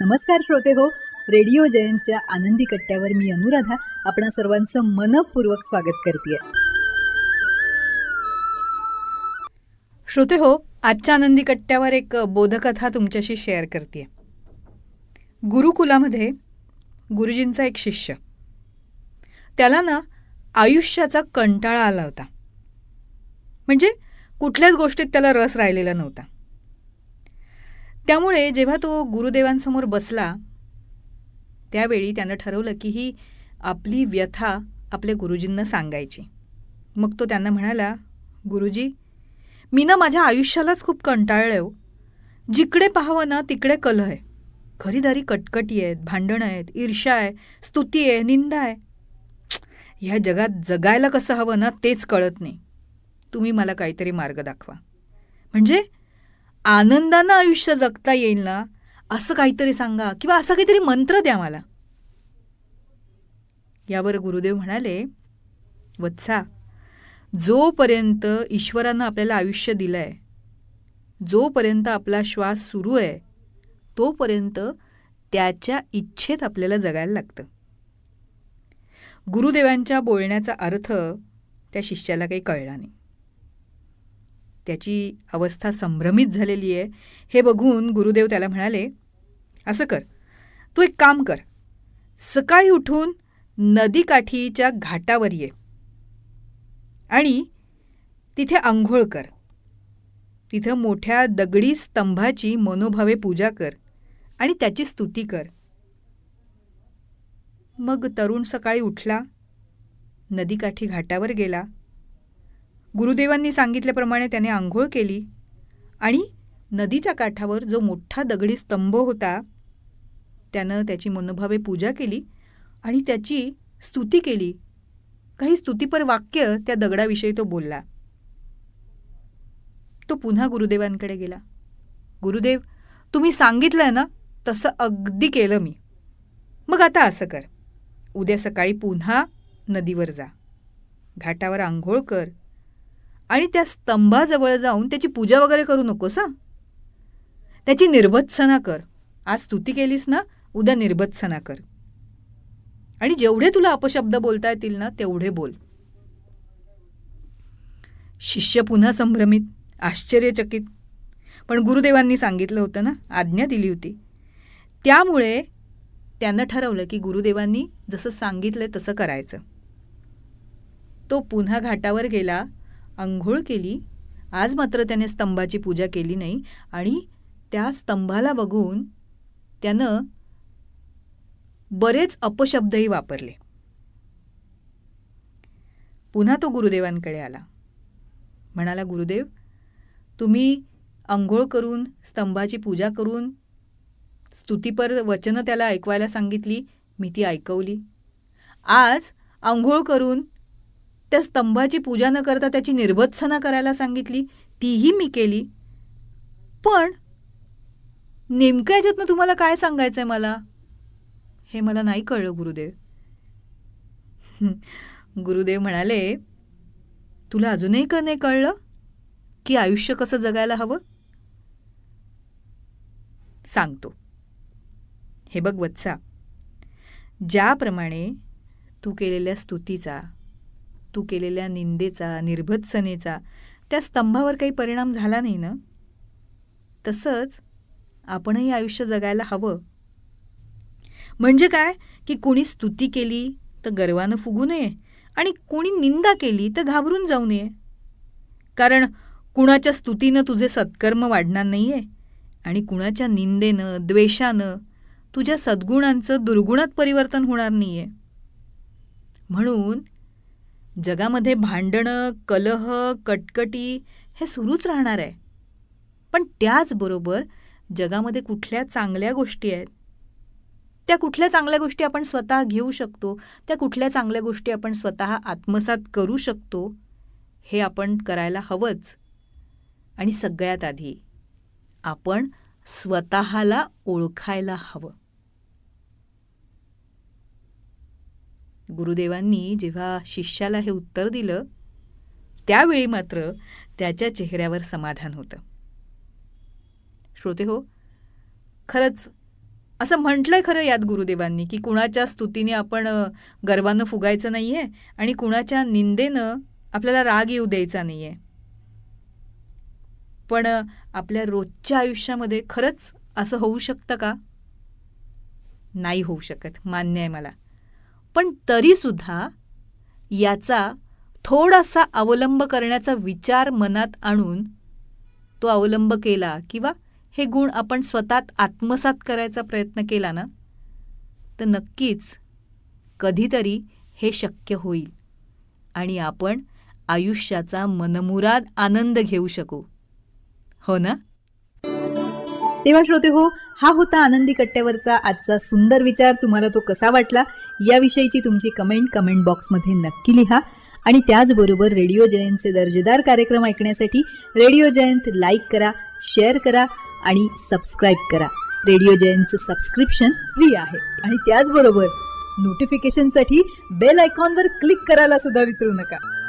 नमस्कार श्रोते हो, रेडिओ जयंतच्या आनंदी कट्ट्यावर मी अनुराधा आपणा सर्वांचं मनपूर्वक स्वागत करते. श्रोते हो, आजच्या आनंदी कट्ट्यावर एक बोधकथा तुमच्याशी शेअर करते. गुरुकुलामध्ये गुरुजींचा एक शिष्य, त्याला ना आयुष्याचा कंटाळा आला होता. म्हणजे कुठल्याच गोष्टीत त्याला रस राहिलेला नव्हता. त्यामुळे जेव्हा तो गुरुदेवांसमोर बसला त्यावेळी त्यानं ठरवलं की ही आपली व्यथा आपल्या गुरुजींना सांगायची. मग तो त्यांना म्हणाला, गुरुजी, मी ना माझ्या आयुष्यालाच खूप कंटाळले हो. जिकडे पाहावं ना तिकडे कलह आहे, खरीदारी कटकटी आहेत, भांडणं आहेत, ईर्ष्या आहे, स्तुती आहे, निंदा आहे. ह्या जगात जगायला कसं हवं ना तेच कळत नाही. तुम्ही मला काहीतरी मार्ग दाखवा, म्हणजे आनंदानं आयुष्य जगता येईल ना असं काहीतरी सांगा, किंवा असा काहीतरी मंत्र द्या मला. यावर गुरुदेव म्हणाले, वत्सा, जोपर्यंत ईश्वरानं आपल्याला आयुष्य दिलंय, जोपर्यंत आपला श्वास सुरू आहे, तोपर्यंत त्याच्या इच्छेत आपल्याला जगायला लागतं. गुरुदेवांच्या बोलण्याचा अर्थ त्या शिष्याला काही कळला नाही. त्याची अवस्था संभ्रमित झालेली आहे हे बघून गुरुदेव त्याला म्हणाले, असं कर, तू एक काम कर, सकाळी उठून नदीकाठीच्या घाटावर ये आणि तिथे आंघोळ कर. तिथं मोठ्या दगडी स्तंभाची मनोभावे पूजा कर आणि त्याची स्तुती कर. मग तरुण सकाळी उठला, नदीकाठी घाटावर गेला. गुरुदेवांनी सांगितल्याप्रमाणे त्याने आंघोळ केली आणि नदीच्या काठावर जो मोठा दगडी स्तंभ होता त्यानं त्याची मनोभावे पूजा केली आणि त्याची स्तुती केली. काही स्तुतीपर वाक्य त्या दगडाविषयी तो बोलला. तो पुन्हा गुरुदेवांकडे गेला. गुरुदेव, तुम्ही सांगितलं ना तसं अगदी केलं मी. मग आता असं कर, उद्या सकाळी पुन्हा नदीवर जा, घाटावर आंघोळ कर आणि त्या स्तंभाजवळ जाऊन त्याची पूजा वगैरे करू नकोस हं. त्याची निर्भत्सना कर. आज स्तुती केलीस ना, उद्या निर्भत्सना कर. आणि जेवढे तुला अपशब्द बोलता येतील ना तेवढे बोल. शिष्य पुन्हा संभ्रमित, आश्चर्यचकित. पण गुरुदेवांनी सांगितलं होतं ना, आज्ञा दिली होती. त्यामुळे त्यानं ठरवलं की गुरुदेवांनी जसं सांगितलं तसं करायचं. तो पुन्हा घाटावर गेला, अंघोळ केली. आज मात्र त्याने स्तंभाची पूजा केली नाही आणि त्या स्तंभाला बघून त्यानं बरेच अपशब्दही वापरले. पुन्हा तो गुरुदेवांकडे आला. म्हणाला, गुरुदेव, तुम्ही अंघोळ करून स्तंभाची पूजा करून स्तुतीपर वचनं त्याला ऐकवायला सांगितली, मी ती ऐकवली. आज अंघोळ करून त्या स्तंभाची पूजा न करता त्याची निर्भत्सना करायला सांगितली, तीही मी केली. पण नेमकं याच्यातनं तुम्हाला काय सांगायचंय मला, हे मला नाही कळलं गुरुदेव. गुरुदेव म्हणाले, तुला अजूनही का नाही कळलं की आयुष्य कसं जगायला हवं? सांगतो. हे बघ वत्सा, ज्याप्रमाणे तू केलेल्या स्तुतीचा, तू केलेल्या निंदेचा, निर्भत्सनेचा त्या स्तंभावर काही परिणाम झाला नाही ना, तसंच आपणही आयुष्य जगायला हवं. म्हणजे काय की कुणी स्तुती केली तर गर्वानं फुगू नये आणि कोणी निंदा केली तर घाबरून जाऊ नये. कारण कुणाच्या स्तुतीनं तुझे सत्कर्म वाढणार नाहीये आणि कुणाच्या निंदेनं, द्वेषानं तुझ्या सद्गुणांचं दुर्गुणात परिवर्तन होणार नाहीये. म्हणून जगामध्ये भांडणं, कलह, कटकटी हे सुरूच राहणार आहे. पण त्याचबरोबर जगामध्ये कुठल्या चांगल्या गोष्टी आहेत, त्या कुठल्या चांगल्या गोष्टी आपण स्वतः घेऊ शकतो, त्या कुठल्या चांगल्या गोष्टी आपण स्वतः आत्मसात करू शकतो, हे आपण करायला हवंच. आणि सगळ्यात आधी आपण स्वतःला ओळखायला हवं. गुरुदेवांनी जेव्हा शिष्याला हे उत्तर दिलं त्यावेळी मात्र त्याच्या चेहऱ्यावर समाधान होतं. श्रोते हो, खरंच असं म्हटलंय खरं यात गुरुदेवांनी की कुणाच्या स्तुतीने आपण गर्वानं फुगायचं नाहीये आणि कुणाच्या निंदेनं आपल्याला राग येऊ द्यायचा नाहीये. पण आपल्या रोजच्या आयुष्यामध्ये खरंच असं होऊ शकतं का? नाही होऊ शकत, मान्य आहे मला. पण तरीसुद्धा याचा थोडासा अवलंब करण्याचा विचार मनात आणून तो अवलंब केला किंवा हे गुण आपण स्वतःत आत्मसात करायचा प्रयत्न केला ना, तर नक्कीच कधीतरी हे शक्य होईल आणि आपण आयुष्याचा मनमुराद आनंद घेऊ शकू. हो ना? तेव्हा श्रोते हो, हा होता आनंदी कट्ट्यावरचा आजचा सुंदर विचार. तुम्हाला तो कसा वाटला याविषयीची तुमची कमेंट बॉक्समध्ये नक्की लिहा. आणि त्याचबरोबर रेडिओ जयंतचे दर्जेदार कार्यक्रम ऐकण्यासाठी रेडिओ जयंत लाईक करा, शेअर करा आणि सबस्क्राईब करा. रेडिओ जयंतचं सबस्क्रिप्शन फ्री आहे. आणि त्याचबरोबर नोटिफिकेशनसाठी बेल आयकॉनवर क्लिक करायला सुद्धा विसरू नका.